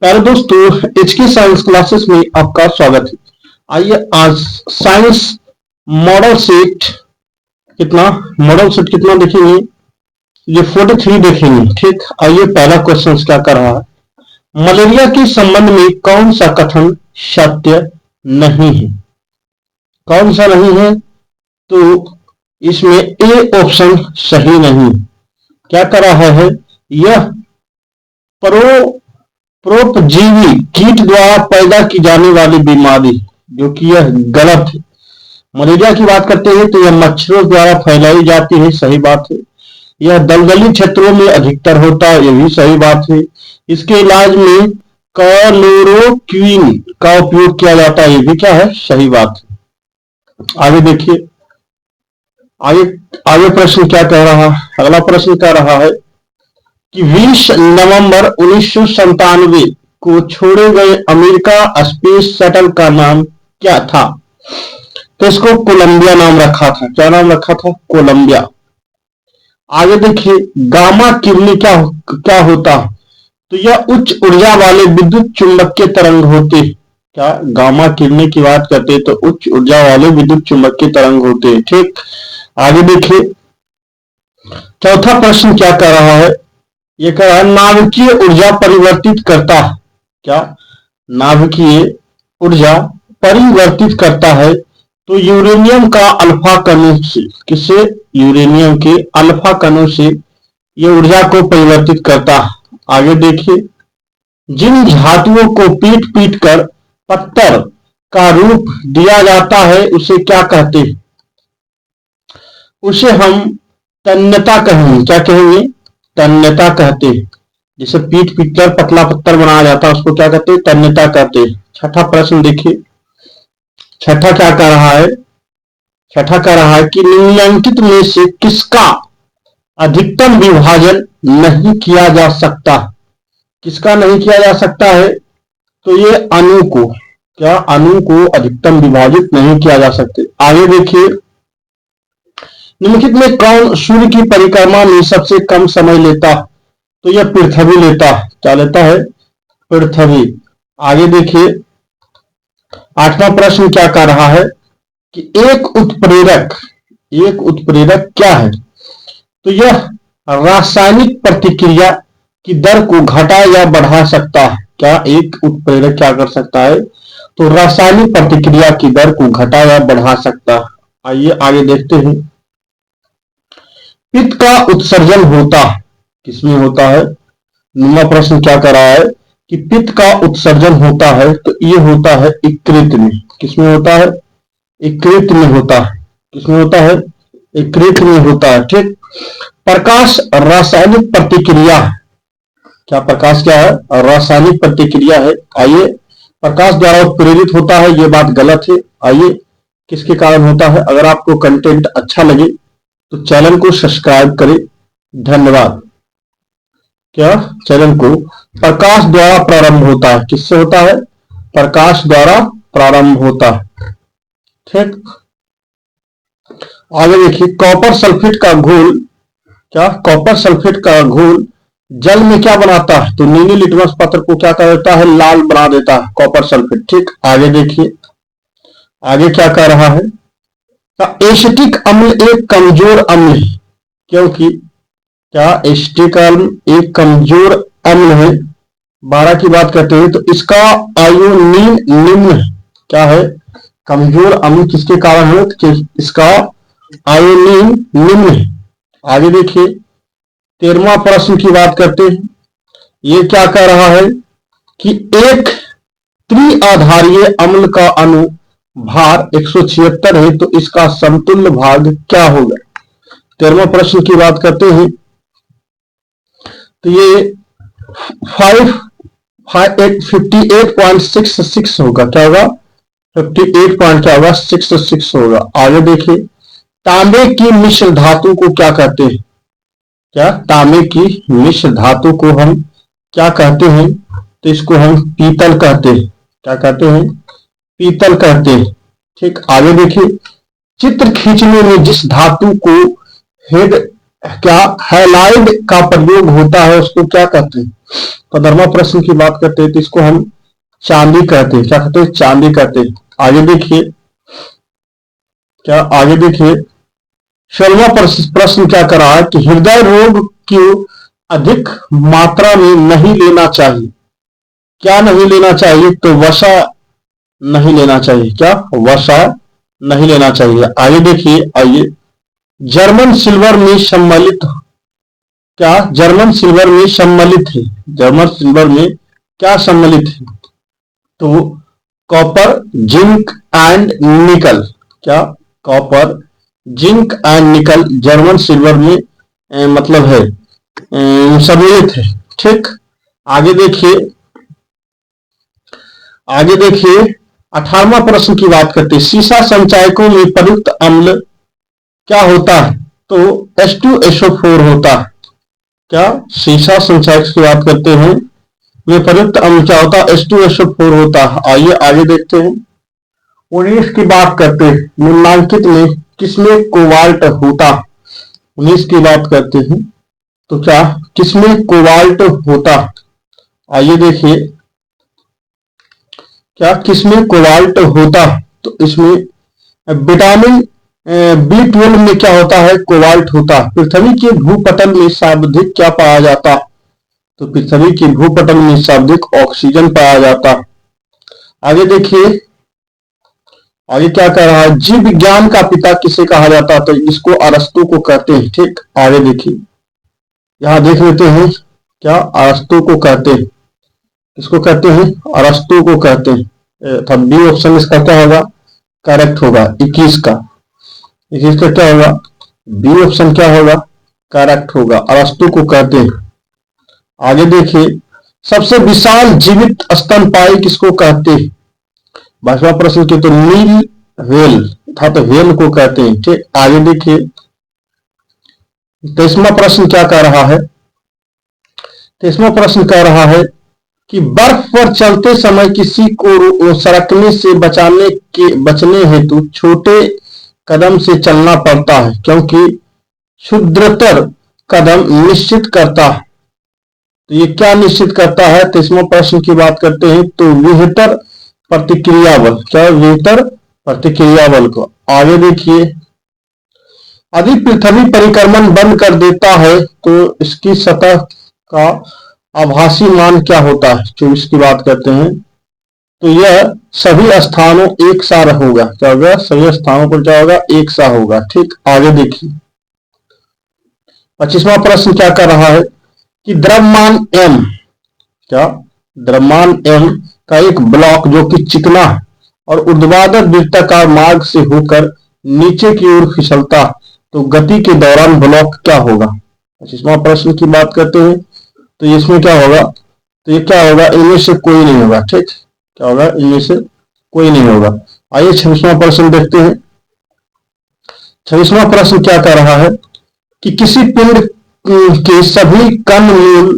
प्यारे दोस्तों, HK science classes में आपका स्वागत है। आइए आज साइंस मॉडल सेट कितना देखेंगे। ये 43 देखेंगे। ठीक, आइए पहला क्वेश्चन क्या कर रहा है। मलेरिया के संबंध में कौन सा कथन सत्य नहीं है। कौन सा नहीं है, तो इसमें ए ऑप्शन सही नहीं। क्या कर रहा है, यह परोपजीवी कीट द्वारा पैदा की जाने वाली बीमारी, जो कि यह गलत है। मलेरिया की बात करते हैं तो यह मच्छरों द्वारा फैलाई जाती है, सही बात है। यह दलदली क्षेत्रों में अधिकतर होता है, यह भी सही बात है। इसके इलाज में क्लोरोक्विन का उपयोग किया जाता है, यह भी क्या है, सही बात है। आगे देखिए, आगे आगे प्रश्न क्या कह रहा है। अगला प्रश्न कह रहा है कि 20 नवंबर 1997 को छोड़े गए अमेरिका स्पेस शटल का नाम क्या था। तो इसको कोलंबिया नाम रखा था। क्या नाम रखा था, कोलंबिया। आगे देखिए, गामा किरणें क्या क्या होता है। तो यह उच्च ऊर्जा वाले विद्युत चुंबकीय तरंग होते। क्या गामा किरणें की बात करते हैं तो उच्च ऊर्जा वाले विद्युत चुंबकीय तरंग होते हैं। ठीक, आगे देखिए, चौथा प्रश्न क्या कर रहा है। ये कह रहा है नाभिकीय ऊर्जा परिवर्तित करता है। क्या नाभिकीय ऊर्जा परिवर्तित करता है, तो यूरेनियम का अल्फा कणों से, किससे, यूरेनियम के अल्फा कणों से यह ऊर्जा को परिवर्तित करता है। आगे देखिए, जिन धातुओं को पीट पीट कर पत्थर का रूप दिया जाता है उसे क्या कहते हैं। उसे हम तन्यता कहेंगे। क्या कहेंगे, तन्यता कहते हैं। जिसे पीट पीट कर पतला पत्थर बनाया जाता है उसको क्या कहते हैं, तन्यता कहते हैं। छठा प्रश्न देखिए, छठा क्या कह रहा है। छठा कह रहा है कि निम्नलिखित में से किसका अधिकतम विभाजन नहीं किया जा सकता। किसका नहीं किया जा सकता है, तो ये अणु को, क्या अणु को अधिकतम विभाजित नहीं किया जा सकते। आगे देखिए, निम्नलिखित में कौन सूर्य की परिक्रमा में सबसे कम समय लेता। तो यह पृथ्वी लेता है। क्या लेता है, पृथ्वी। आगे देखिए, आठवां प्रश्न क्या कर रहा है कि एक उत्प्रेरक क्या है। तो यह रासायनिक प्रतिक्रिया की दर को घटा या बढ़ा सकता है। क्या एक उत्प्रेरक क्या कर सकता है, तो रासायनिक प्रतिक्रिया की दर को घटा या बढ़ा सकता है। आइए आगे देखते हैं। पित्त का उत्सर्जन होता है, किसमें होता है। नौवां प्रश्न क्या कर रहा है कि पित्त का उत्सर्जन होता है, तो ये होता है यकृत में। किसमें होता है, यकृत में होता है। किसमें होता है, यकृत में होता है। ठीक, प्रकाश रासायनिक प्रतिक्रिया। क्या प्रकाश क्या है, रासायनिक प्रतिक्रिया है। आइए, प्रकाश द्वारा उत्प्रेरित होता है, ये बात गलत है। आइए, किसके कारण होता है। अगर आपको कंटेंट अच्छा लगे तो चैनल को सब्सक्राइब करें। धन्यवाद। क्या चैनल को प्रकाश द्वारा प्रारंभ होता है। किससे होता है, प्रकाश द्वारा प्रारंभ होता है। ठीक, आगे देखिए, कॉपर सल्फेट का घोल, क्या कॉपर सल्फेट का घोल जल में क्या बनाता है, तो नीली लिटमस पत्र को क्या कर देता है, लाल बना देता है कॉपर सल्फेट। ठीक, आगे देखिए, आगे क्या कर रहा है। एसिटिक अम्ल एक कमजोर अम्ल है, क्योंकि क्या एसिटिक अम्ल एक कमजोर अम्ल है। 12 की बात करते हैं तो इसका आयोनीन निम्न है। क्या है, कमजोर अम्ल किसके कारण है, कि इसका आयोनीन निम्न है। आगे देखिए, 13वां प्रश्न की बात करते हैं। ये क्या कह रहा है कि एक त्रिआधारीय अम्ल का अणु भार 176 है, तो इसका समतुल्य भाग क्या होगा। 13वां प्रश्न की बात करते हैं तो ये 58.66 होगा। क्या होगा, 58.66 होगा। आगे देखिए, तांबे की मिश्र धातु को क्या कहते हैं। क्या तांबे की मिश्र धातु को हम क्या कहते हैं, तो इसको हम पीतल कहते हैं। क्या कहते हैं, पीतल कहते हैं। ठीक, आगे देखिए, चित्र खींचने में जिस धातु को हेड क्या हैलाइड का प्रयोग होता है उसको क्या कहते हैं? 15वां प्रश्न की बात करते हैं तो इसको हम चांदी कहते हैं। क्या कहते हैं? चांदी कहते हैं। आगे देखिए, क्या आगे देखिए 16वां प्रश्न क्या कर रहा है कि हृदय रोग क्यों अधिक मात्रा में नहीं लेना चाहिए? क्या नहीं लेना चाहिए? तो वसा नहीं लेना चाहिए। क्या? वसा नहीं लेना चाहिए। आगे देखिए, आइए जर्मन सिल्वर में सम्मिलित, क्या जर्मन सिल्वर में सम्मिलित है? जर्मन सिल्वर में क्या सम्मिलित है? तो कॉपर, जिंक एंड निकल। क्या? Copper, zinc and nickel German silver में मतलब है सम्मिलित है। ठीक। आगे देखिए, आगे देखिए 18वां प्रश्न की बात करते हैं। सीसा संचायकों में प्रयुक्त अम्ल क्या होता है? तो H2SO4 होता है। क्या? सीसा संचायक की बात करते हैं, वे प्रयुक्त अम्ल क्या होता है? H2SO4 होता है। आइए आगे देखते हैं। 19 की बात करते हैं। निम्नलिखित में किसमें कोबाल्ट होता? 19 की बात करते हैं तो क्या किसमें कोबाल्ट होता? आइए देखिए, क्या किसमें कोबाल्ट होता? तो इसमें विटामिन B12 में क्या होता है? कोबाल्ट होता। पृथ्वी के भूपटल में सर्वाधिक क्या पाया जाता? तो पृथ्वी के भूपटल में सर्वाधिक ऑक्सीजन पाया जाता। आगे देखिए, आगे क्या कह रहा है? जीव विज्ञान का पिता किसे कहा जाता? तो इसको अरस्तु को कहते हैं। ठीक। आगे देखिए, यहां देख लेते हैं, क्या अरस्तु को कहते हैं? किसको कहते हैं? अरस्तु को कहते हैं। बी ऑप्शन इसका क्या होगा? करेक्ट होगा। 21 का 21 का क्या होगा? बी ऑप्शन क्या होगा? करेक्ट होगा। अरस्तु को कहते हैं। आगे देखिए, सबसे विशाल जीवित स्तनपायी किसको कहते हैं? 22वां प्रश्न के तो नील व्हेल था, तो व्हेल को कहते हैं। ठीक। आगे देखिए 23वां प्रश्न क्या कह रहा है? 23वां प्रश्न कह रहा है कि बर्फ पर चलते समय किसी को सरकने से बचने हेतु छोटे कदम से चलना पड़ता है, क्योंकि क्षुद्रतर कदम निश्चित करता है। तो ये क्या निश्चित करता है? 23वां प्रश्न की बात करते हैं तो बेहतर प्रतिक्रिया बल। क्या? बेहतर प्रतिक्रिया बल को। आगे देखिए, यदि पृथ्वी परिक्रमण बंद कर देता है तो इसकी सतह का आभासी मान क्या होता है? 24 की बात करते हैं तो यह सभी स्थानों एक सा होगा। क्या होगा? सभी स्थानों पर क्या होगा? एक सा होगा। ठीक। आगे देखिए 25वां प्रश्न क्या कर रहा है कि द्रव्यमान m, क्या द्रव्यमान m का एक ब्लॉक जो कि चिकना और ऊर्ध्वाधर वृत्ताकार मार्ग से होकर नीचे की ओर फिसलता, तो गति के दौरान ब्लॉक क्या होगा? 25वां प्रश्न की बात करते हैं तो इसमें क्या होगा? तो ये क्या होगा? इनमें से कोई नहीं होगा। ठीक। क्या होगा? इनमें से कोई नहीं होगा। आइए 26वां प्रश्न देखते हैं। 26वां प्रश्न क्या कर रहा है कि किसी पिंड के सभी कण मूल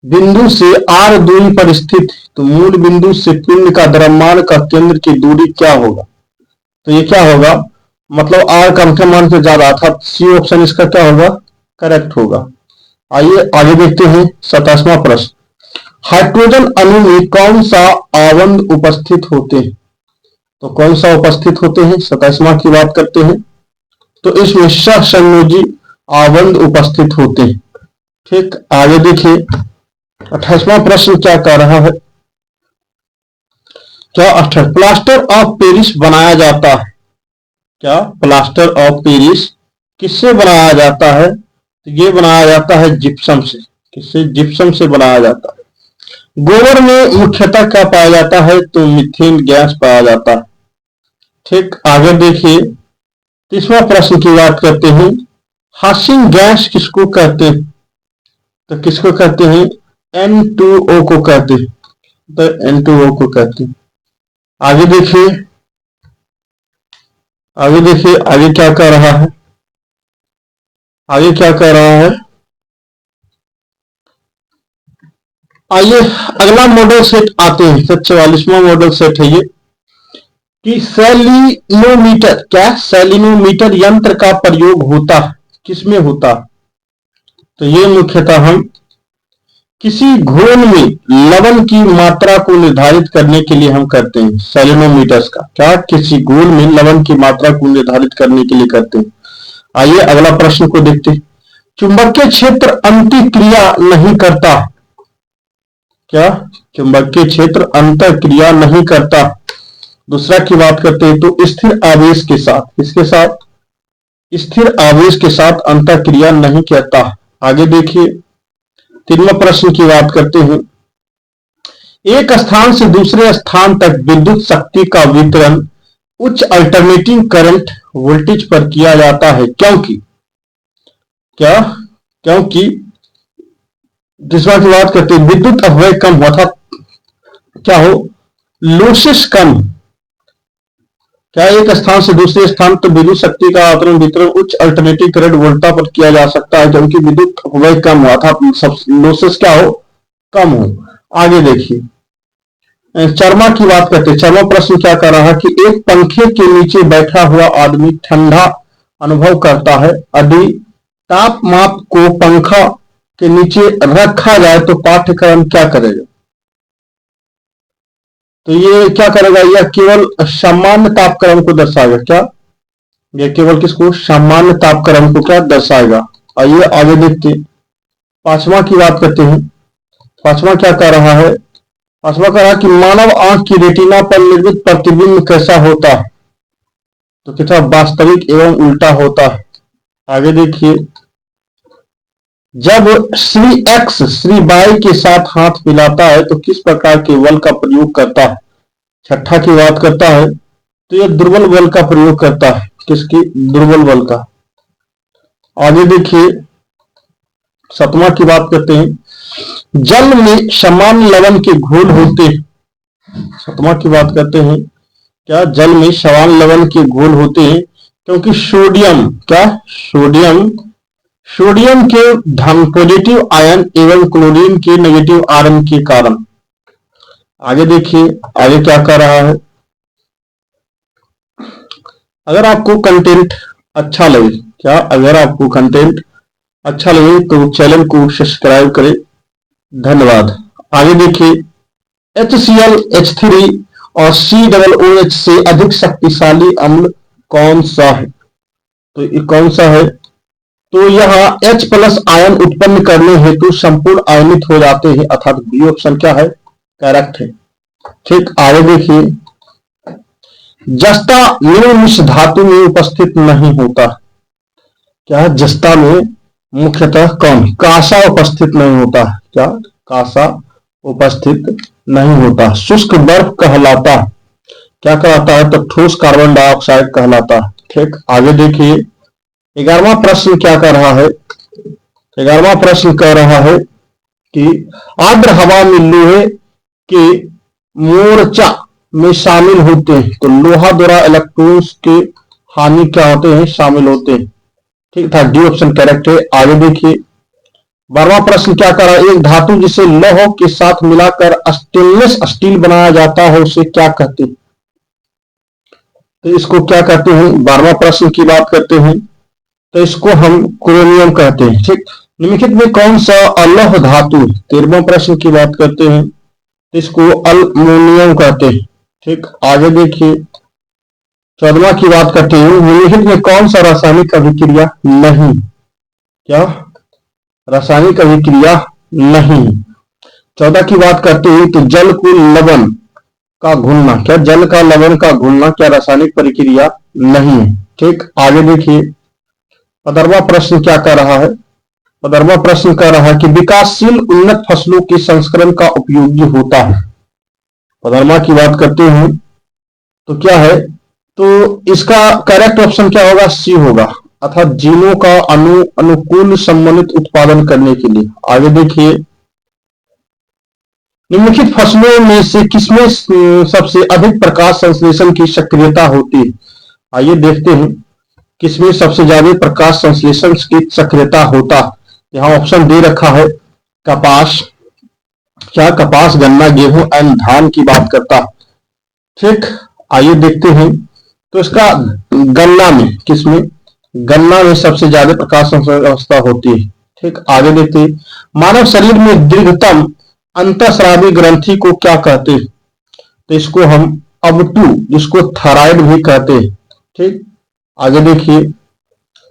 बिंदु से r दूरी पर स्थित, तो मूल बिंदु से पिंड का द्रव्यमान का केंद्र की दूरी क्या होगा? तो ये क्या होगा? मतलब r कम के मान से ज्यादा था। सी ऑप्शन इसका क्या होगा? करेक्ट होगा। आइए आगे देखते हैं 27वां प्रश्न। हाइड्रोजन अणु में कौन सा आबंध उपस्थित होते हैं? तो कौन सा उपस्थित होते हैं? 27वां की बात करते हैं तो इसमें सहसंयोजी आबंध उपस्थित होते हैं। ठीक। आगे देखिए 28वां प्रश्न क्या कह रहा है? क्या प्लास्टर ऑफ पेरिस बनाया जाता है? क्या प्लास्टर ऑफ पेरिस किससे बनाया जाता है? तो ये बनाया जाता है जिप्सम से। किससे? जिप्सम से बनाया जाता है। गोबर में मुख्यतः क्या पाया जाता है? तो मीथेन गैस पाया जाता है। ठीक। आगे देखिए 30वां प्रश्न की बात करते हैं। हासिंग गैस किसको कहते हैं? तो किसको कहते हैं? N2O को कहते हैं। तो N2O को कहते हैं। आगे देखिए, आगे देखिए आगे क्या कह रहा है? आगे क्या कह रहा है? आइए अगला मॉडल सेट आते हैं। 44वां मॉडल सेट है ये कि सेलिनोमीटर, क्या सेलिनोमीटर यंत्र का प्रयोग होता किसमें होता? तो ये मुख्यतः हम किसी घोल में लवण की मात्रा को निर्धारित करने के लिए हम करते हैं, सेलेनोमीटर्स का। क्या? किसी घोल में लवण की मात्रा को निर्धारित करने के लिए करते हैं। आइए अगला प्रश्न को देखते हैं। चुंबकीय क्षेत्र अंतःक्रिया नहीं करता। क्या? चुंबकीय क्षेत्र अंतःक्रिया नहीं करता। दूसरा की बात करते हैं तो स्थिर आवेश के साथ, किसके साथ? स्थिर आवेश के साथ अंतःक्रिया नहीं करता। आगे देखिए, तीसरा प्रश्न की बात करते हैं। एक स्थान से दूसरे स्थान तक विद्युत शक्ति का वितरण उच्च अल्टरनेटिंग करंट वोल्टेज पर किया जाता है, क्योंकि क्या? क्योंकि दूसरा की बात करते हैं विद्युत अपव्यय कम हुआ था। क्या हो? लॉसेस कम। क्या? एक स्थान से दूसरे स्थान तक विद्युत शक्ति का आतरण वितरण उच्च अल्टरनेटिंग करंट वोल्टेज पर किया जा सकता है, क्योंकि विद्युत अपव्यय कम हुआ था। सब लॉसेस क्या हो? कम हो। आगे देखिए, चरमा की बात करते हैं। चरमा प्रश्न क्या कर रहा है कि एक पंखे के नीचे बैठा हुआ आदमी ठंडा अनुभव करता है। यदि तापमाप को पंखा के नीचे रखा जाए तो पाठ्यक्रम क्या करेगा? तो ये क्या करेगा? यह केवल सामान्य तापक्रम को दर्शाएगा। क्या? यह केवल किसको? सामान्य तापक्रम को क्या दर्शाएगा। आइए आगे देखते हैं। पांचवा की बात करते हैं। पांचवा क्या कह रहा है? पांचवा कह रहा है कि मानव आंख की रेटिना पर निर्मित प्रतिबिंब कैसा होता है? तो कितना वास्तविक एवं उल्टा होता है। आगे देखिए, जब श्री एक्स श्री वाई के साथ हाथ मिलाता है तो किस प्रकार के बल का प्रयोग करता है? छठा की बात करता है तो यह दुर्बल बल का प्रयोग करता है। किसकी? दुर्बल बल का। आगे देखिए, सतवां की बात करते हैं। जल में समान लवण के घोल होते हैं। सतवां की बात करते हैं। क्या? जल में समान लवण के घोल होते हैं क्योंकि सोडियम, क्या? सोडियम के धन पॉजिटिव आयन एवं क्लोरीन के नेगेटिव आयन के कारण। आगे देखिए, आगे क्या कर रहा है। अगर आपको कंटेंट अच्छा लगे, क्या? अगर आपको कंटेंट अच्छा लगे तो चैनल को सब्सक्राइब करें। धन्यवाद। आगे देखिए, HCl H3 और COOH से अधिक शक्तिशाली अम्ल कौन सा है? तो ये कौन सा है? तो यह H प्लस आयन उत्पन्न करने हेतु संपूर्ण आयनित हो जाते हैं, अर्थात बी ऑप्शन क्या है? करेक्ट है। ठीक, आगे देखिए, जस्ता निम्न मिश्र धातु में उपस्थित नहीं होता। क्या? जस्ता में मुख्यतः कौन? कांसा उपस्थित नहीं होता। क्या? कांसा उपस्थित नहीं होता। शुष्क बर्फ कहलाता। क्या कहलाता है? तो ठोस कार्बन डाइऑक्साइड कहलाता। ठीक, आगे देखिए, 11वां प्रश्न क्या कर रहा है? 11वां प्रश्न कह रहा है कि आर्द्र हवा में लोहे के मोर्चा में शामिल होते हैं, तो लोहा द्वारा इलेक्ट्रॉन्स के हानि क्या होते हैं? शामिल होते हैं। ठीक था, डी ऑप्शन करेक्ट है। आगे देखिए, 12वां प्रश्न क्या कर रहा है? एक धातु जिसे लौह के साथ मिलाकर स्टेनलेस स्टील बनाया जाता है उसे क्या कहते हैं? तो इसको क्या कहते हैं? 12वां प्रश्न की बात करते हैं तो इसको हम क्रोमियम कहते हैं। ठीक, निम्नलिखित में कौन सा अलौह धातु? 13वां प्रश्न की बात करते हैं तो इसको अल्युमिनियम कहते हैं। ठीक, आगे देखिए, 14वां की बात करते हैं। निम्नलिखित में कौन सा रासायनिक अभिक्रिया नहीं? क्या? रासायनिक अभिक्रिया नहीं। 14 की बात करते हैं तो जल को लवण का घुलना। क्या? जल का लवण का घुलना क्या रासायनिक प्रक्रिया नहीं है। ठीक, आगे देखिए, 15वां प्रश्न क्या कर रहा है? 15वां प्रश्न कह रहा है कि विकासशील उन्नत फसलों के संस्करण का उपयोगी होता है। 15वां की बात करते हैं तो क्या है? तो इसका करेक्ट ऑप्शन क्या होगा? सी होगा, अर्थात जीनों का अनुकूल सम्मिलित उत्पादन करने के लिए। आगे देखिए, निम्नलिखित फसलों में से किसमें सबसे अधिक प्रकाश संश्लेषण की सक्रियता होती है? आइए देखते हैं किसमें सबसे ज्यादा प्रकाश संश्लेषण की सक्रियता होता। यहाँ ऑप्शन दे रखा है कपास। क्या? कपास, गन्ना, गेहूं एंड धान की बात करता। ठीक, आइए देखते हैं तो इसका गन्ना में, किसमें? गन्ना में सबसे ज्यादा प्रकाश संश्लेषण अवस्था होती है। ठीक, आगे देखते हैं, मानव शरीर में दीर्घतम अंतःस्रावी ग्रंथि को क्या कहते हैं? तो इसको हम अब2, जिसको थायराइड भी कहते हैं। ठीक, आगे देखिए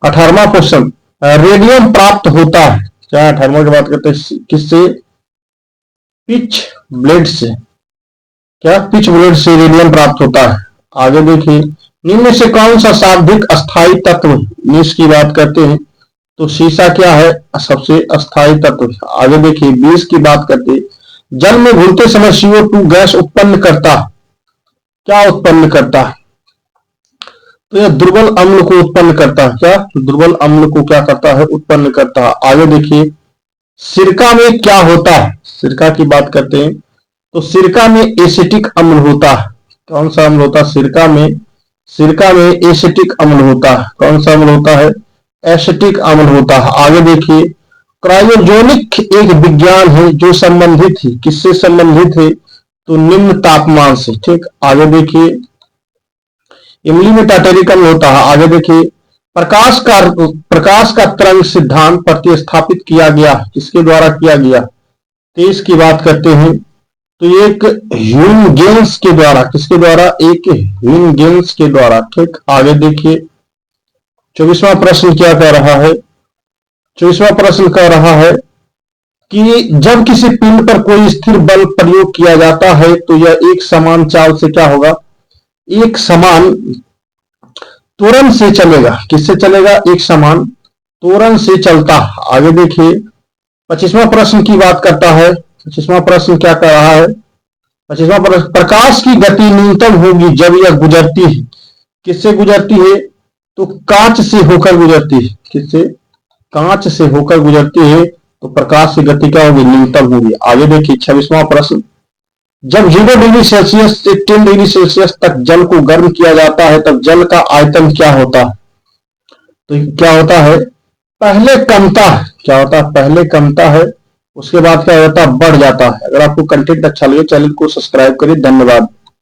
18वां क्वेश्चन, रेडियम प्राप्त होता है, क्या 18वां की बात करते हैं, किससे? पिच ब्लेड से। क्या पिच ब्लेड से रेडियम प्राप्त होता है? आगे देखिए, निम्न में से कौन सा शाब्दिक अस्थाई तत्व, की बात करते हैं, तो शीशा क्या है? सबसे अस्थाई तत्व। आगे देखिए 20 की बात करते हैं, जल में घुलते समय CO2 गैस उत्पन्न करता है, क्या उत्पन्न करता है? तो यह दुर्बल अम्ल को उत्पन्न करता है। क्या? दुर्बल अम्ल को क्या करता है? उत्पन्न करता है। आगे देखिए, सिरका में क्या होता है? सिरका की बात करते हैं, तो सिरका में एसिटिक अम्ल होता है। कौन सा अम्ल होता है सिरका में? सिरका में एसिटिक अम्ल होता है। कौन सा अम्ल होता है? एसिटिक अम्ल होता है। आगे देखिए, क्रायोजेनिक एक विज्ञान है जो संबंधित है, किससे संबंधित है? तो निम्न तापमान से। ठीक, आगे देखिए, इमली में टार्टेरिक अम्ल होता है। आगे देखिए, प्रकाश का तरंग सिद्धांत प्रतिस्थापित किया गया, किसके द्वारा किया गया? 23 की बात करते हैं, तो एक ह्यूइंगेंस के द्वारा, किसके द्वारा? एक ह्यूइंगेंस के द्वारा। ठीक, आगे देखिए 24वां प्रश्न क्या कह रहा है? 24वां प्रश्न कह रहा है कि जब किसी पिंड पर कोई स्थिर बल प्रयोग किया जाता है तो यह एक समान चाल से क्या होगा? एक समान त्वरण से चलेगा। किससे चलेगा? एक समान त्वरण से चलता। आगे देखिए 25वां प्रश्न की बात करता है। 25वां प्रश्न क्या कर रहा है? 25वां प्रश्न, प्रकाश की गति न्यूनतम होगी जब यह गुजरती है, किससे गुजरती है? तो कांच से होकर गुजरती है। किससे? कांच से होकर गुजरती है, तो प्रकाश की गति क्या होगी? न्यूनतम होगी। आगे देखिए 26वां प्रश्न, जब 0 डिग्री सेल्सियस से 10 डिग्री सेल्सियस तक जल को गर्म किया जाता है तब जल का आयतन क्या होता है? तो क्या होता है? पहले कमता है। क्या होता है? पहले कमता है, उसके बाद क्या होता है? बढ़ जाता है। अगर आपको कंटेंट अच्छा लगे चैनल को सब्सक्राइब करिए। धन्यवाद।